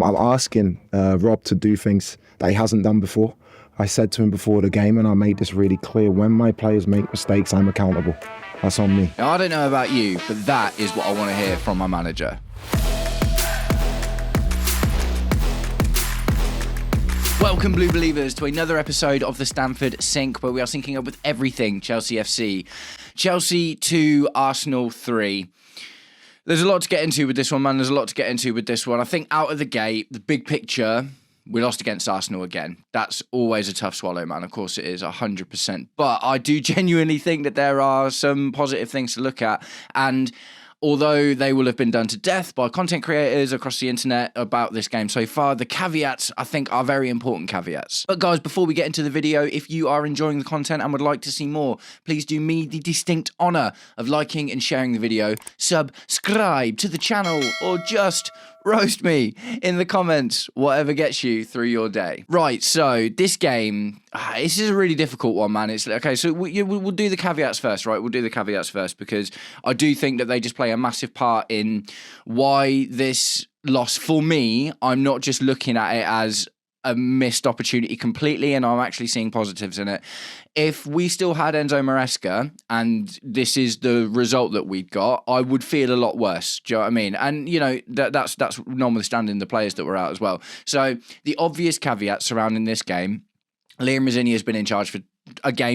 I'm asking Rob to do things that he hasn't done before. I said to him before the game, and I made this really clear, when my players make mistakes, I'm accountable. That's on me. Now, I don't know about you, but that is what I want to hear from my manager. Welcome, Blue Believers, to another episode of the Stanford Sync, where we are syncing up with everything Chelsea FC. Chelsea 2, Arsenal 3. There's a lot to get into with this one, man. There's a lot to get into with this one. I think out of the gate, the big picture, we lost against Arsenal again. That's always a tough swallow, man. Of course it is, 100%. But I do genuinely think that there are some positive things to look at. And although they will have been done to death by content creators across the internet about this game so far, the caveats, I think, are very important caveats. But guys, before we get into the video, if you are enjoying the content and would like to see more, please do me the distinct honour of liking and sharing the video, subscribe to the channel, or just roast me in the comments, whatever gets you through your day. Right, so this game, this is a really difficult one, man. It's okay, so we'll do the caveats first, right? We'll do the caveats first, because I do think that they just play a massive part in why this loss, for me, I'm not just looking at it as a missed opportunity completely, and I'm actually seeing positives in it. If we still had Enzo Maresca and this is the result that we'd got, I would feel a lot worse. Do you know what I mean? And, you know, that's normally standing the players that were out as well. So the obvious caveat surrounding this game, BROsenior has been in charge for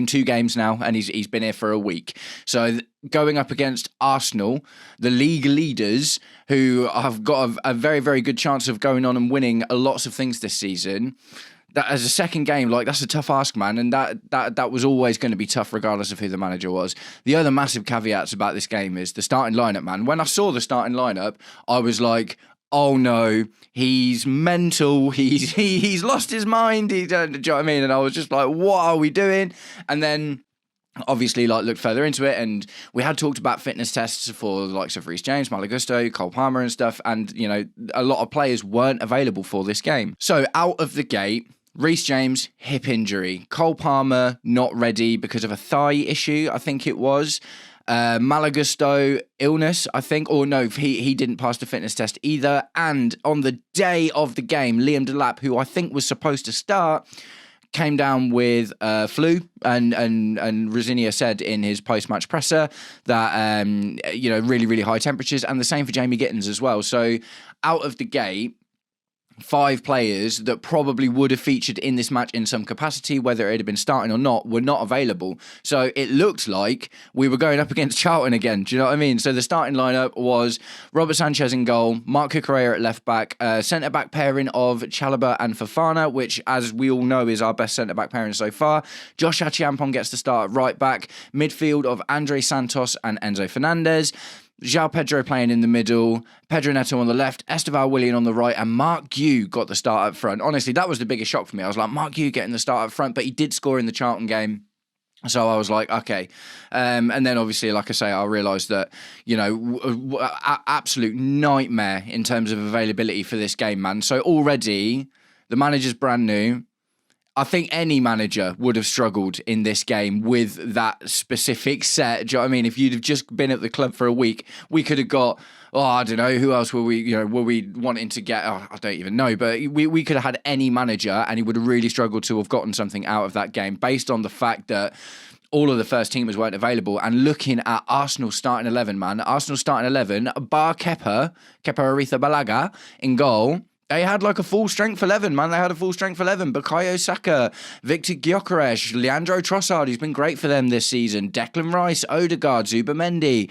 two games now, and he's been here for a week. So going up against Arsenal, the league leaders, who have got a very, very good chance of going on and winning lots of things this season, that as a second game, like, that's a tough ask, man, and that was always going to be tough regardless of who the manager was. The other massive caveats about this game is the starting lineup, man. When I saw the starting lineup, I was like, oh no, he's mental, he's lost his mind, do you know what I mean? And I was just like, what are we doing? And then obviously, like, looked further into it, and we had talked about fitness tests for the likes of Reece James, Malo Gusto, Cole Palmer and stuff, and, you know, a lot of players weren't available for this game. So out of the gate, Reece James, hip injury. Cole Palmer, not ready because of a thigh issue, I think it was. Malo Gusto, illness, I think, or no, he didn't pass the fitness test either. And on the day of the game, Liam Delap, who I think was supposed to start, came down with flu, and BROsenior said in his post-match presser that, you know, really, really high temperatures, and the same for Jamie Gittins as well. So out of the gate, 5 players that probably would have featured in this match in some capacity, whether it had been starting or not, were not available. So it looked like we were going up against Charlton again. Do you know what I mean? So the starting lineup was Robert Sanchez in goal, Mark Cucurella at left back, centre-back pairing of Chalobah and Fofana, which, as we all know, is our best centre-back pairing so far. Josh Achiampong gets the start at right back, midfield of Andre Santos and Enzo Fernandez, João Pedro playing in the middle, Pedro Neto on the left, Esteval Willian on the right, and Mark Gue got the start up front. Honestly, that was the biggest shock for me. I was like, Mark Gue getting the start up front, but he did score in the Charlton game. So I was like, okay. And then obviously, like I say, I realised that, you know, absolute nightmare in terms of availability for this game, man. So already, the manager's brand new. I think any manager would have struggled in this game with that specific set. Do you know what I mean? If you'd have just been at the club for a week, we could have got, I don't know, who else were we wanting to get? I don't even know, but we could have had any manager, and he would have really struggled to have gotten something out of that game based on the fact that all of the first teamers weren't available. And looking at Arsenal's starting 11, man, Arsenal's starting 11, bar Kepa Arrizabalaga in goal, they had like a full strength 11, man. They had a full strength 11. Bukayo Saka, Victor Gyökeres, Leandro Trossard, who's been great for them this season, Declan Rice, Odegaard, Zubamendi,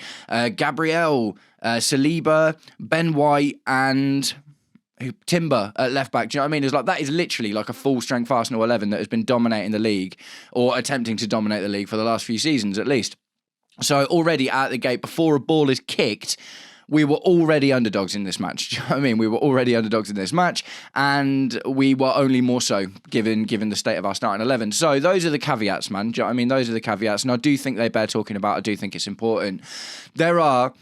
Gabriel, Saliba, Ben White, and Timber at left back. Do you know what I mean? It's like, that is literally like a full strength Arsenal 11 that has been dominating the league, or attempting to dominate the league for the last few seasons at least. So already out the gate, before a ball is kicked, we were already underdogs in this match. Do you know what I mean? We were already underdogs in this match, and we were only more so given the state of our starting 11. So those are the caveats, man. Do you know what I mean? Those are the caveats, and I do think they bear talking about. I do think it's important. There are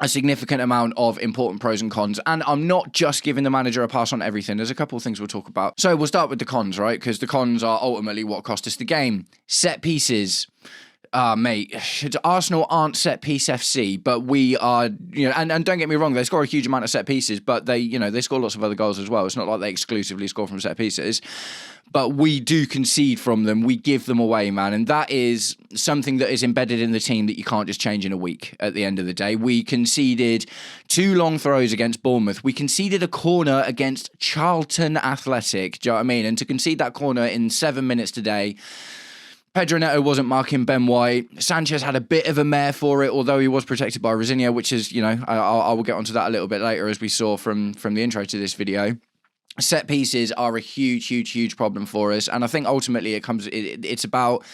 a significant amount of important pros and cons, and I'm not just giving the manager a pass on everything. There's a couple of things we'll talk about. So we'll start with the cons, right? Because the cons are ultimately what cost us the game. Set pieces. Mate, Arsenal aren't set piece FC, but we are, and don't get me wrong, they score a huge amount of set pieces, but they score lots of other goals as well. It's not like they exclusively score from set pieces, but we do concede from them. We give them away, man. And that is something that is embedded in the team that you can't just change in a week at the end of the day. We conceded 2 long throws against Bournemouth. We conceded a corner against Charlton Athletic. Do you know what I mean? And to concede that corner in 7 minutes today, Pedro Neto wasn't marking Ben White. Sanchez had a bit of a mare for it, although he was protected by BROsenior, which is, I will get onto that a little bit later, as we saw from the intro to this video. Set pieces are a huge problem for us, and I think ultimately it's about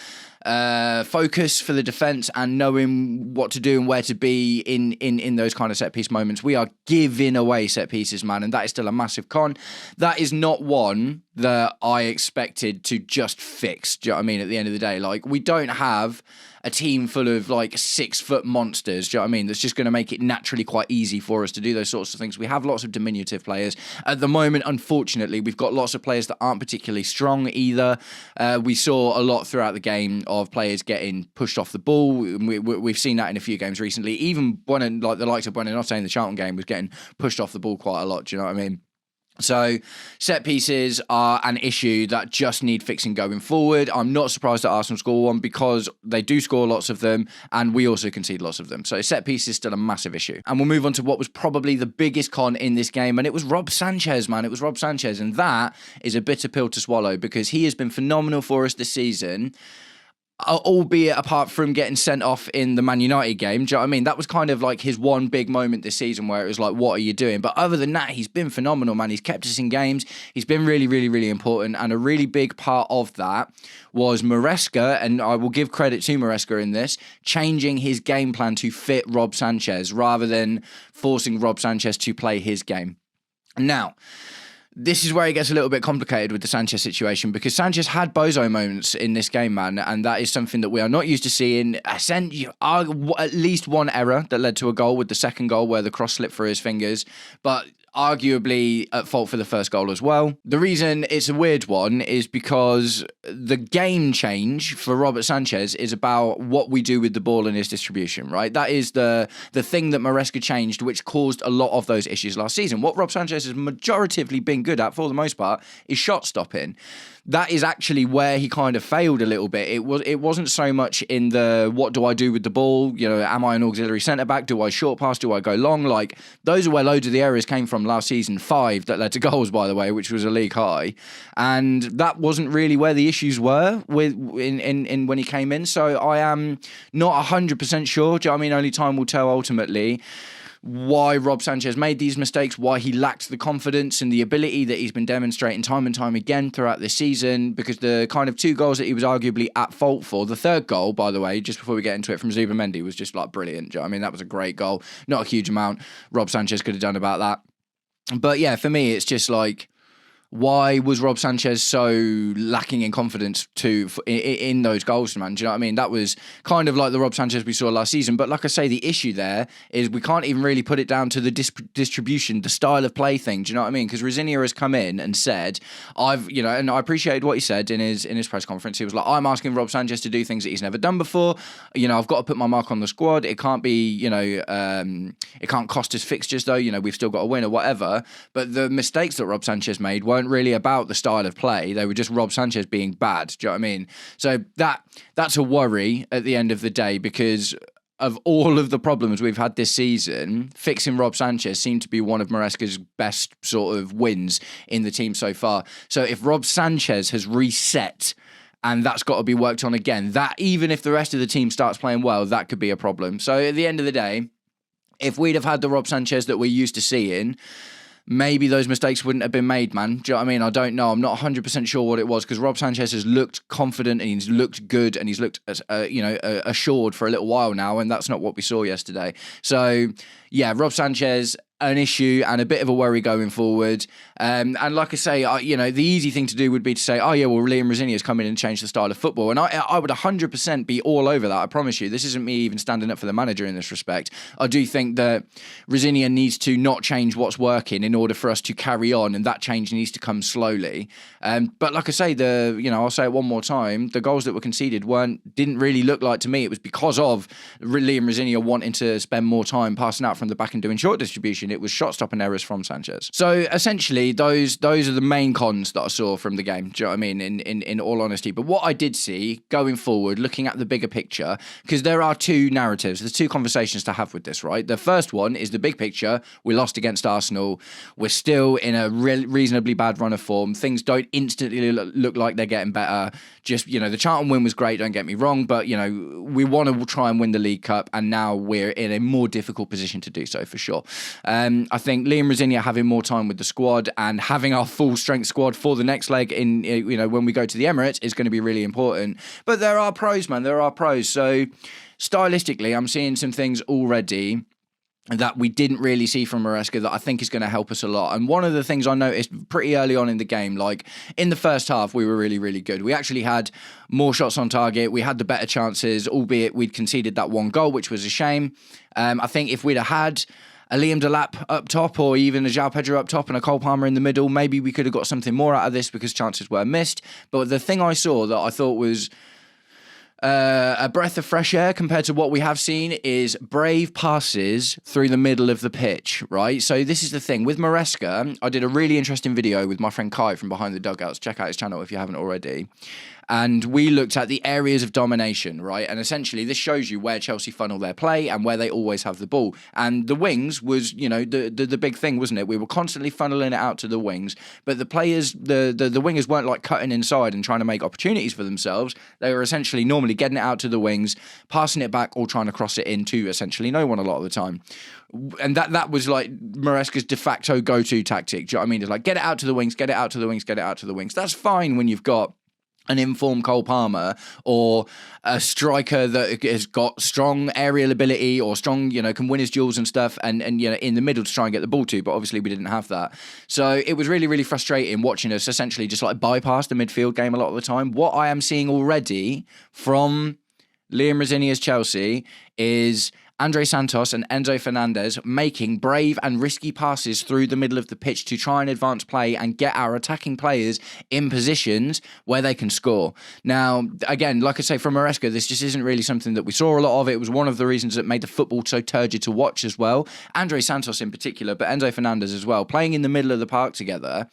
focus for the defence and knowing what to do and where to be in those kind of set piece moments. We are giving away set pieces, man, and that is still a massive con. That is not one that I expected to just fix. Do you know what I mean? At the end of the day, like, we don't have a team full of like 6-foot monsters, do you know what I mean? That's just going to make it naturally quite easy for us to do those sorts of things. We have lots of diminutive players. At the moment, unfortunately, we've got lots of players that aren't particularly strong either. We saw a lot throughout the game of players getting pushed off the ball. We've seen that in a few games recently. Even like the likes of Buonanotte in the Charlton game was getting pushed off the ball quite a lot, do you know what I mean? So set pieces are an issue that just need fixing going forward. I'm not surprised that Arsenal score one, because they do score lots of them and we also concede lots of them. So set piece is still a massive issue. And we'll move on to what was probably the biggest con in this game, and it was Rob Sanchez, man. It was Rob Sanchez, and that is a bitter pill to swallow, because he has been phenomenal for us this season. Albeit apart from getting sent off in the Man United game. Do you know what I mean? That was kind of like his one big moment this season where it was like, what are you doing? But other than that, he's been phenomenal, man. He's kept us in games. He's been really important. And a really big part of that was Maresca, and I will give credit to Maresca in this, changing his game plan to fit Rob Sanchez rather than forcing Rob Sanchez to play his game. Now, this is where it gets a little bit complicated with the Sanchez situation, because Sanchez had bozo moments in this game, man, and that is something that we are not used to seeing. At least one error that led to a goal, with the second goal where the cross slipped through his fingers, but arguably at fault for the first goal as well. The reason it's a weird one is because the game change for Robert Sanchez is about what we do with the ball and his distribution, right? That is the thing that Maresca changed, which caused a lot of those issues last season. What Rob Sanchez has majoritively been good at, for the most part, is shot stopping. That is actually where he kind of failed a little bit. It wasn't so much in the what do I do with the ball? Am I an auxiliary centre-back? Do I short pass? Do I go long? Like, those are where loads of the errors came from last season. 5 that led to goals, by the way, which was a league high. And that wasn't really where the issues were in when he came in. So I am not 100% sure. Do you know what I mean? Only time will tell ultimately why Rob Sanchez made these mistakes, why he lacked the confidence and the ability that he's been demonstrating time and time again throughout this season, because the kind of 2 goals that he was arguably at fault for, the third goal, by the way, just before we get into it, from Zubimendi, was just like brilliant. Do you know what I mean? That was a great goal. Not a huge amount Rob Sanchez could have done about that. But yeah, for me, it's just like, why was Rob Sanchez so lacking in confidence in those goals, man? Do you know what I mean? That was kind of like the Rob Sanchez we saw last season. But like I say, the issue there is we can't even really put it down to the distribution, the style of play thing. Do you know what I mean? Because BROsenior has come in and said, and I appreciated what he said in his press conference. He was like, I'm asking Rob Sanchez to do things that he's never done before. I've got to put my mark on the squad. It can't be, it can't cost us fixtures though. We've still got to win or whatever. But the mistakes that Rob Sanchez made weren't really about the style of play. They were just Rob Sanchez being bad. Do you know what I mean? So that's a worry at the end of the day, because of all of the problems we've had this season, fixing Rob Sanchez seemed to be one of Maresca's best sort of wins in the team so far. So if Rob Sanchez has reset and that's got to be worked on again, that even if the rest of the team starts playing well, that could be a problem. So at the end of the day, if we'd have had the Rob Sanchez that we're used to seeing, maybe those mistakes wouldn't have been made, man. Do you know what I mean? I don't know. I'm not 100% sure what it was, because Rob Sanchez has looked confident and he's looked good and he's looked, assured for a little while now, and that's not what we saw yesterday. So, yeah, Rob Sanchez, an issue and a bit of a worry going forward. And like I say, the easy thing to do would be to say, oh yeah, well, Liam Rosenior's come in and changed the style of football. And I would 100% be all over that, I promise you. This isn't me even standing up for the manager in this respect. I do think that Rosenior needs to not change what's working in order for us to carry on, and that change needs to come slowly. But like I say, I'll say it one more time, the goals that were conceded didn't really look like, to me, it was because of Liam Rosenior wanting to spend more time passing out from the back and doing short distribution. It was shot-stopping errors from Sanchez. So essentially, those are the main cons that I saw from the game. Do you know what I mean? In all honesty, but what I did see going forward, looking at the bigger picture, because there are two narratives, there's two conversations to have with this, right? The first one is the big picture. We lost against Arsenal. We're still in a reasonably bad run of form. Things don't instantly look like they're getting better. Just, the Charlton win was great, don't get me wrong, but, we want to try and win the League Cup, and now we're in a more difficult position to do so, for sure. I think Liam Rosenior having more time with the squad and having our full strength squad for the next leg in, when we go to the Emirates is going to be really important. But there are pros, man. There are pros. So stylistically, I'm seeing some things already that we didn't really see from Maresca that I think is going to help us a lot. And one of the things I noticed pretty early on in the game, like in the first half, we were really, really good. We actually had more shots on target. We had the better chances, albeit we'd conceded that one goal, which was a shame. I think if we'd have had a Liam Delap up top, or even a João Pedro up top and a Cole Palmer in the middle, maybe we could have got something more out of this because chances were missed. But the thing I saw that I thought was a breath of fresh air compared to what we have seen is brave passes through the middle of the pitch, right? So this is the thing. With Maresca, I did a really interesting video with my friend Kai from Behind the Dugouts. Check out his channel if you haven't already. And we looked at the areas of domination, right? And essentially, this shows you where Chelsea funnel their play and where they always have the ball. And the wings was, the big thing, wasn't it? We were constantly funneling it out to the wings, but the players, the wingers weren't like cutting inside and trying to make opportunities for themselves. They were essentially normally getting it out to the wings, passing it back, or trying to cross it into essentially no one a lot of the time. And that was like Maresca's de facto go-to tactic. Do you know what I mean? It's like, get it out to the wings, get it out to the wings, get it out to the wings. That's fine when you've got an informed Cole Palmer or a striker that has got strong aerial ability or strong, can win his duels and stuff and in the middle to try and get the ball to, but obviously we didn't have that. So it was really, really frustrating watching us essentially just like bypass the midfield game a lot of the time. What I am seeing already from Liam Rosenior's Chelsea is Andre Santos and Enzo Fernandez making brave and risky passes through the middle of the pitch to try and advance play and get our attacking players in positions where they can score. Now, again, like I say, from Maresca, this just isn't really something that we saw a lot of. It was one of the reasons that made the football so turgid to watch as well. Andre Santos in particular, but Enzo Fernandez as well, playing in the middle of the park together,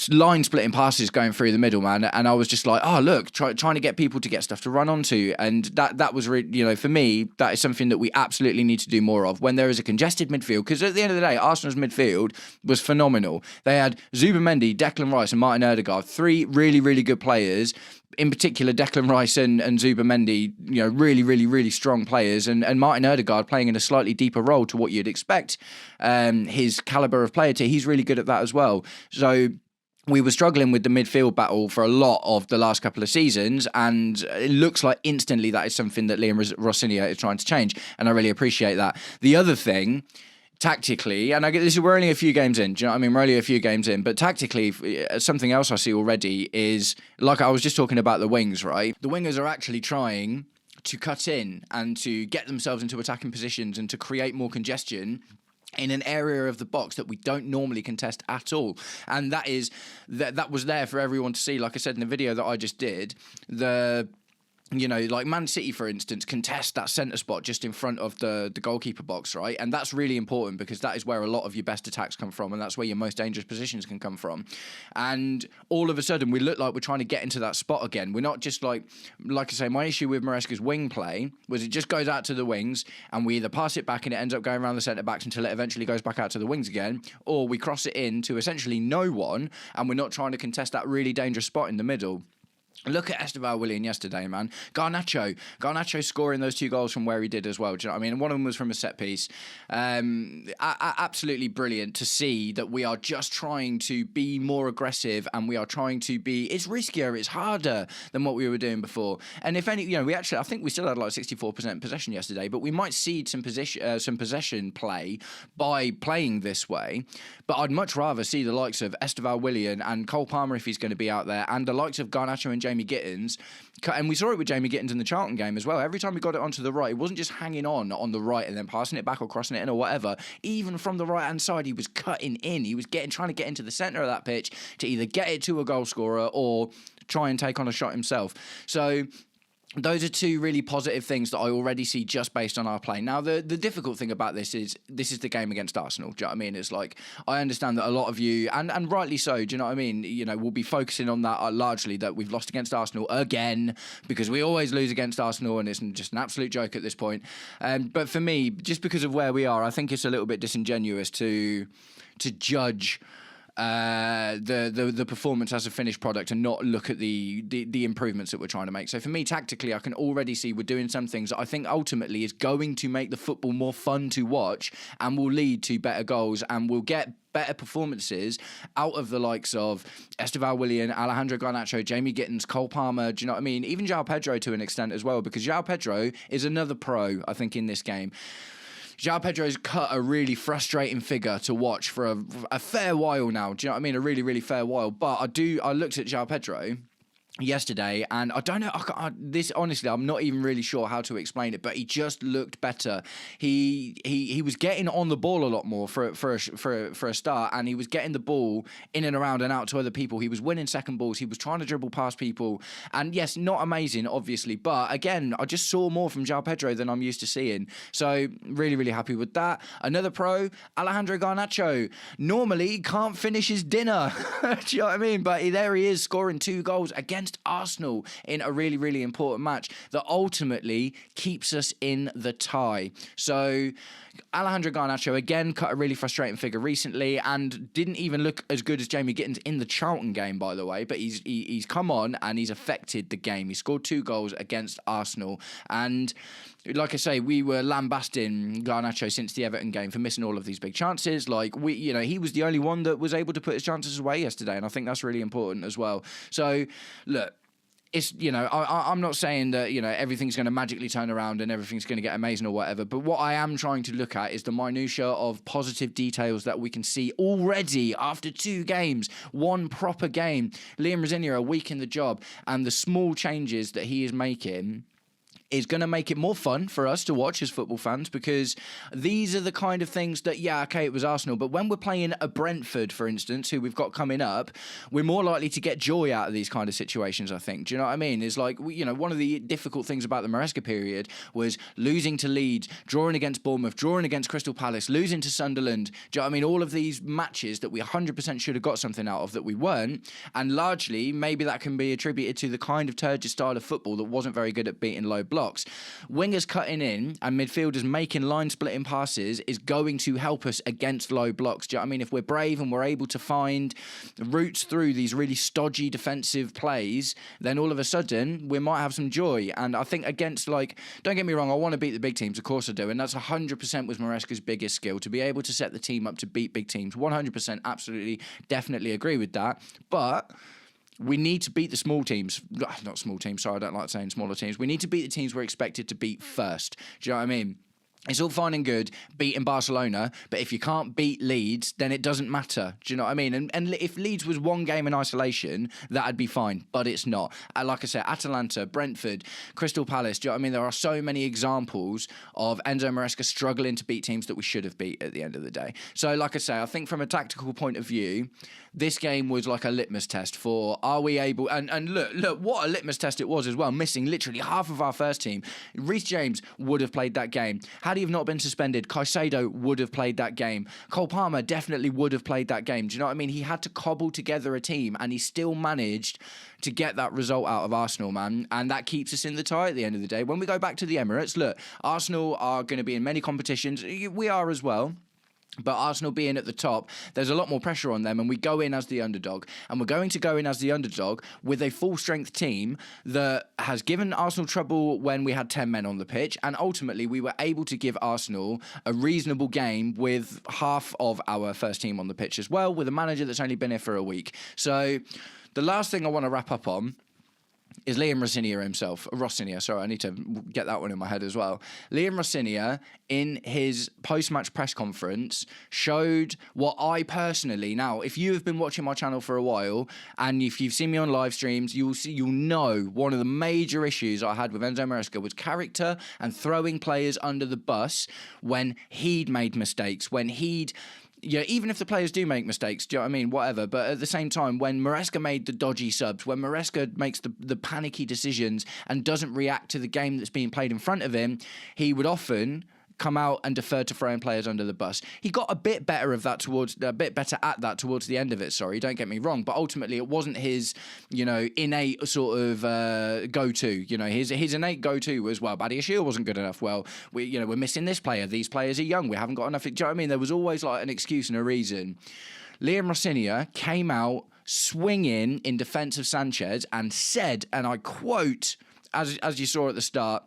line splitting passes going through the middle, man, and I was just like, oh look, trying to get people to get stuff to run onto, and that was really, for me, that is something that we absolutely need to do more of when there is a congested midfield, because at the end of the day, Arsenal's midfield was phenomenal. They had Zubimendi, Declan Rice and Martin Odegaard, three really, really good players. In particular, Declan Rice and Zubimendi, really, really, really strong players, and Martin Odegaard playing in a slightly deeper role to what you'd expect. His calibre of player, he's really good at that as well. So we were struggling with the midfield battle for a lot of the last couple of seasons, and it looks like instantly that is something that Liam Rosenior is trying to change, and I really appreciate that. The other thing, tactically, and we're only a few games in, do you know what I mean? We're only a few games in, but tactically, something else I see already is, like I was just talking about the wings, right? The wingers are actually trying to cut in and to get themselves into attacking positions and to create more congestion in an area of the box that we don't normally contest at all. And that was there for everyone to see. Like I said in the video that I just did, like Man City, for instance, contest that centre spot just in front of the goalkeeper box, right? And that's really important because that is where a lot of your best attacks come from, and that's where your most dangerous positions can come from. And all of a sudden, we look like we're trying to get into that spot again. We're not just like I say, my issue with Maresca's wing play was it just goes out to the wings, and we either pass it back and it ends up going around the centre-backs until it eventually goes back out to the wings again, or we cross it in to essentially no one, and we're not trying to contest that really dangerous spot in the middle. Look at Esteban Willian yesterday, man. Garnacho scoring those 2 goals from where he did as well. Do you know what I mean? One of them was from a set piece. Absolutely brilliant to see that we are just trying to be more aggressive, and we are trying to be. It's riskier, it's harder than what we were doing before. And if any, I think we still had like 64% possession yesterday, but we might cede some possession play by playing this way. But I'd much rather see the likes of Esteban Willian and Cole Palmer if he's going to be out there, and the likes of Garnacho and Jamie Gittins, and we saw it with Jamie Gittins in the Charlton game as well. Every time we got it onto the right, it wasn't just hanging on the right and then passing it back or crossing it in or whatever. Even from the right-hand side, he was cutting in. He was trying to get into the centre of that pitch to either get it to a goal scorer or try and take on a shot himself. So those are 2 really positive things that I already see just based on our play. Now, the difficult thing about this is the game against Arsenal. Do you know what I mean? It's like, I understand that a lot of you, and rightly so, do you know what I mean? We'll be focusing on that largely, that we've lost against Arsenal again, because we always lose against Arsenal, and it's just an absolute joke at this point. But for me, just because of where we are, I think it's a little bit disingenuous to judge the performance as a finished product and not look at the improvements that we're trying to make. So for me, tactically, I can already see we're doing some things that I think ultimately is going to make the football more fun to watch and will lead to better goals, and will get better performances out of the likes of Esteban Willian, Alejandro Garnacho, Jamie Gittins, Cole Palmer, do you know what I mean? Even João Pedro to an extent as well, because João Pedro is another pro, I think, in this game. João Pedro's cut a really frustrating figure to watch for a fair while now. Do you know what I mean? A really, really fair while. But I looked at João Pedro yesterday, and I don't know. Honestly, I'm not even really sure how to explain it. But he just looked better. He was getting on the ball a lot more for a start, and he was getting the ball in and around and out to other people. He was winning second balls. He was trying to dribble past people. And yes, not amazing, obviously, but again, I just saw more from João Pedro than I'm used to seeing. So really, really happy with that. Another pro, Alejandro Garnacho. Normally can't finish his dinner. Do you know what I mean? But there he is, scoring 2 goals against Arsenal in a really, really important match that ultimately keeps us in the tie. So Alejandro Garnacho again cut a really frustrating figure recently and didn't even look as good as Jamie Gittins in the Charlton game, by the way, but he's come on and he's affected the game. He scored 2 goals against Arsenal, and like I say, we were lambasting Garnacho since the Everton game for missing all of these big chances. Like, he was the only one that was able to put his chances away yesterday, and I think that's really important as well. So, look, it's, I'm not saying that, everything's going to magically turn around and everything's going to get amazing or whatever, but what I am trying to look at is the minutiae of positive details that we can see already after 2 games, 1 proper game. BROsenior a week in the job, and the small changes that he is making is going to make it more fun for us to watch as football fans, because these are the kind of things that, it was Arsenal, but when we're playing a Brentford, for instance, who we've got coming up, we're more likely to get joy out of these kind of situations, I think. Do you know what I mean? It's like, one of the difficult things about the Maresca period was losing to Leeds, drawing against Bournemouth, drawing against Crystal Palace, losing to Sunderland. Do you know what I mean? All of these matches that we 100% should have got something out of that we weren't, and largely, maybe that can be attributed to the kind of turgid style of football that wasn't very good at beating low blocks. Wingers cutting in and midfielders making line-splitting passes is going to help us against low blocks. Do you know what I mean? If we're brave and we're able to find routes through these really stodgy defensive plays, then all of a sudden we might have some joy. And I think against, don't get me wrong, I want to beat the big teams, of course I do, and that's 100% was Maresca's biggest skill, to be able to set the team up to beat big teams. 100%, absolutely, definitely agree with that. But we need to beat the small teams. Not small teams, sorry, I don't like saying smaller teams. We need to beat the teams we're expected to beat first. Do you know what I mean? It's all fine and good beating Barcelona, but if you can't beat Leeds, then it doesn't matter. Do you know what I mean? And if Leeds was 1 game in isolation, that'd be fine, but it's not. Like I said, Atalanta, Brentford, Crystal Palace, do you know what I mean? There are so many examples of Enzo Maresca struggling to beat teams that we should have beat at the end of the day. So like I say, I think from a tactical point of view, this game was like a litmus test for, are we able, and look, what a litmus test it was as well, missing literally half of our first team. Reece James would have played that game. Had he have not been suspended, Caicedo would have played that game. Cole Palmer definitely would have played that game. Do you know what I mean? He had to cobble together a team, and he still managed to get that result out of Arsenal, man. And that keeps us in the tie at the end of the day. When we go back to the Emirates, look, Arsenal are going to be in many competitions. We are as well. But Arsenal being at the top, there's a lot more pressure on them, and we go in as the underdog. And we're going to go in as the underdog with a full-strength team that has given Arsenal trouble when we had 10 men on the pitch, and ultimately we were able to give Arsenal a reasonable game with half of our first team on the pitch as well, with a manager that's only been here for a week. So the last thing I want to wrap up on is Liam Rosenior himself. Rosenior, sorry, I need to get that one in my head as well. Liam Rosenior, in his post-match press conference, showed what I personally, now, if you have been watching my channel for a while, and if you've seen me on live streams, you'll know one of the major issues I had with Enzo Maresca was character and throwing players under the bus when he'd made mistakes, when he'd... Yeah, even if the players do make mistakes, do you know what I mean? Whatever. But at the same time, when Maresca made the dodgy subs, when Maresca makes the panicky decisions and doesn't react to the game that's being played in front of him, he would often come out and defer to throwing players under the bus. He got a bit better at that towards the end of it, sorry, don't get me wrong, but ultimately it wasn't his, innate sort of go-to. His innate go-to was, well, Badiashile wasn't good enough. Well, we're missing this player. These players are young. We haven't got enough. Do you know what I mean? There was always like an excuse and a reason. Liam Rosenior came out swinging in defence of Sanchez and said, and I quote, as you saw at the start,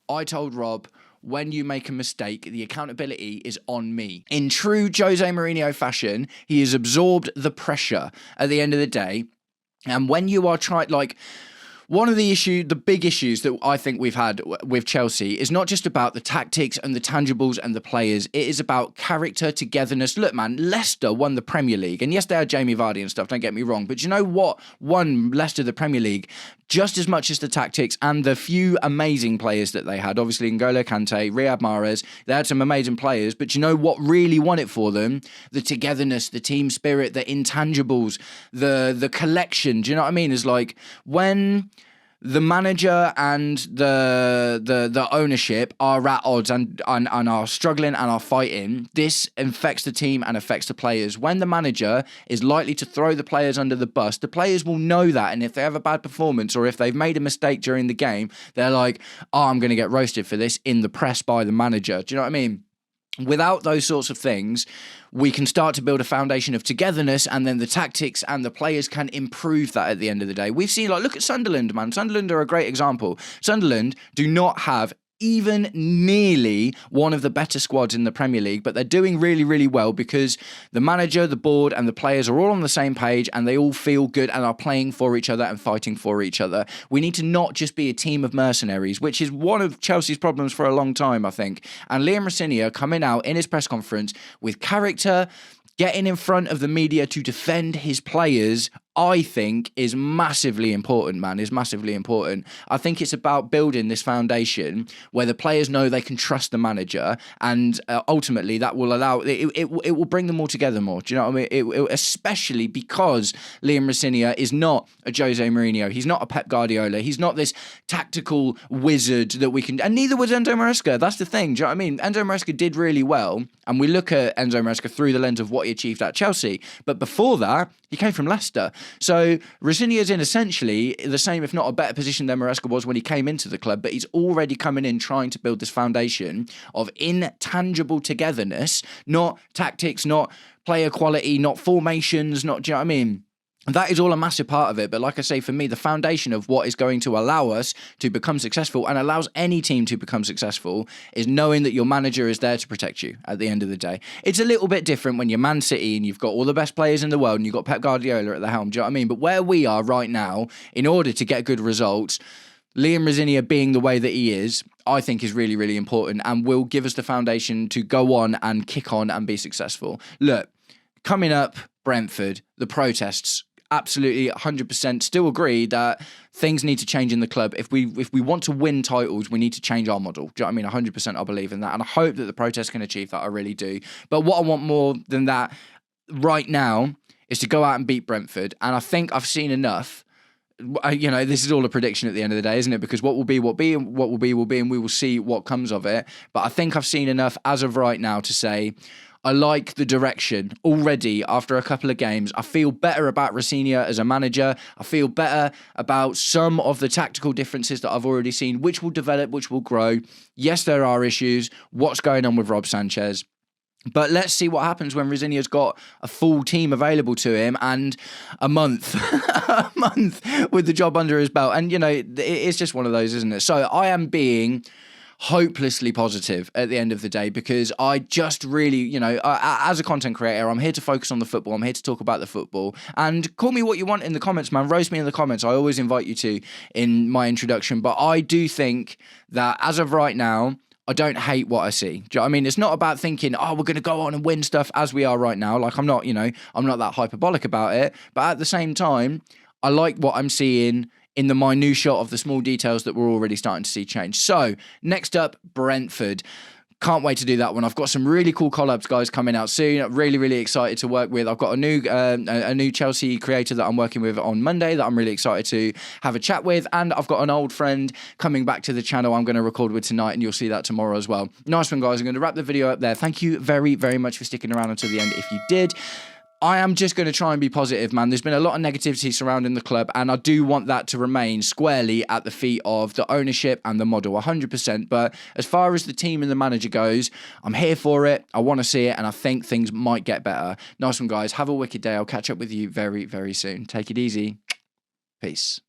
I told Rob, when you make a mistake, the accountability is on me. In true Jose Mourinho fashion, he has absorbed the pressure at the end of the day. And when you are one of the big issues that I think we've had with Chelsea is not just about the tactics and the tangibles and the players. It is about character, togetherness. Look, man, Leicester won the Premier League. And yes, they had Jamie Vardy and stuff, don't get me wrong. But you know what won Leicester the Premier League? Just as much as the tactics and the few amazing players that they had. Obviously, N'Golo Kante, Riyad Mahrez, they had some amazing players. But you know what really won it for them? The togetherness, the team spirit, the intangibles, the collection. Do you know what I mean? It's like when the manager and the ownership are at odds and are struggling and are fighting, this affects the team and affects the players. When the manager is likely to throw the players under the bus, the players will know that, and if they have a bad performance or if they've made a mistake during the game, they're like, oh, I'm going to get roasted for this in the press by the manager. Do you know what I mean? Without those sorts of things, we can start to build a foundation of togetherness, and then the tactics and the players can improve that at the end of the day. We've seen, look at Sunderland, man. Sunderland are a great example. Sunderland do not have even nearly one of the better squads in the Premier League, but they're doing really, really well because the manager, the board, and the players are all on the same page, and they all feel good and are playing for each other and fighting for each other. We need to not just be a team of mercenaries, which is one of Chelsea's problems for a long time, I think. And Liam Rosenior coming out in his press conference with character, getting in front of the media to defend his players, I think is massively important, man, is massively important. I think it's about building this foundation where the players know they can trust the manager, and ultimately that will allow, it will bring them all together more. Do you know what I mean? Especially because Liam Rosenior is not a Jose Mourinho. He's not a Pep Guardiola. He's not this tactical wizard that we can, and neither was Enzo Maresca. That's the thing. Do you know what I mean? Enzo Maresca did really well, and we look at Enzo Maresca through the lens of what he achieved at Chelsea. But before that, he came from Leicester. So Rosenior's in essentially the same, if not a better position than Maresca was when he came into the club, but he's already coming in trying to build this foundation of intangible togetherness, not tactics, not player quality, not formations, not, do you know what I mean? That is all a massive part of it. But like I say, for me, the foundation of what is going to allow us to become successful and allows any team to become successful is knowing that your manager is there to protect you at the end of the day. It's a little bit different when you're Man City and you've got all the best players in the world and you've got Pep Guardiola at the helm. Do you know what I mean? But where we are right now, in order to get good results, Liam Rosenior being the way that he is, I think is really, really important and will give us the foundation to go on and kick on and be successful. Look, coming up, Brentford, the protests, absolutely 100% still agree that things need to change in the club. If we want to win titles, we need to change our model. Do you know what I mean? 100% I believe in that. And I hope that the protests can achieve that. I really do. But what I want more than that right now is to go out and beat Brentford. And I think I've seen enough. This is all a prediction at the end of the day, isn't it? Because what will be, will be, and what will be, and we will see what comes of it. But I think I've seen enough as of right now to say, I like the direction already after a couple of games. I feel better about Rosenior as a manager. I feel better about some of the tactical differences that I've already seen, which will develop, which will grow. Yes, there are issues. What's going on with Rob Sanchez? But let's see what happens when BROsenior's got a full team available to him and a month, a month with the job under his belt. And, it's just one of those, isn't it? So I am being hopelessly positive at the end of the day, because I just really, as a content creator, I'm here to focus on the football. I'm here to talk about the football. And call me what you want in the comments, man. Roast me in the comments. I always invite you to in my introduction. But I do think that as of right now, I don't hate what I see. Do you know what I mean? It's not about thinking, we're going to go on and win stuff as we are right now. Like, I'm not that hyperbolic about it. But at the same time, I like what I'm seeing in the minutiae of the small details that we're already starting to see change. So, next up, Brentford. Can't wait to do that one. I've got some really cool collabs, guys, coming out soon. I'm really, really excited to work with. I've got a new Chelsea creator that I'm working with on Monday that I'm really excited to have a chat with. And I've got an old friend coming back to the channel I'm going to record with tonight, and you'll see that tomorrow as well. Nice one, guys. I'm going to wrap the video up there. Thank you very, very much for sticking around until the end if you did. I am just going to try and be positive, man. There's been a lot of negativity surrounding the club, and I do want that to remain squarely at the feet of the ownership and the model, 100%. But as far as the team and the manager goes, I'm here for it. I want to see it, and I think things might get better. Nice one, guys. Have a wicked day. I'll catch up with you very, very soon. Take it easy. Peace.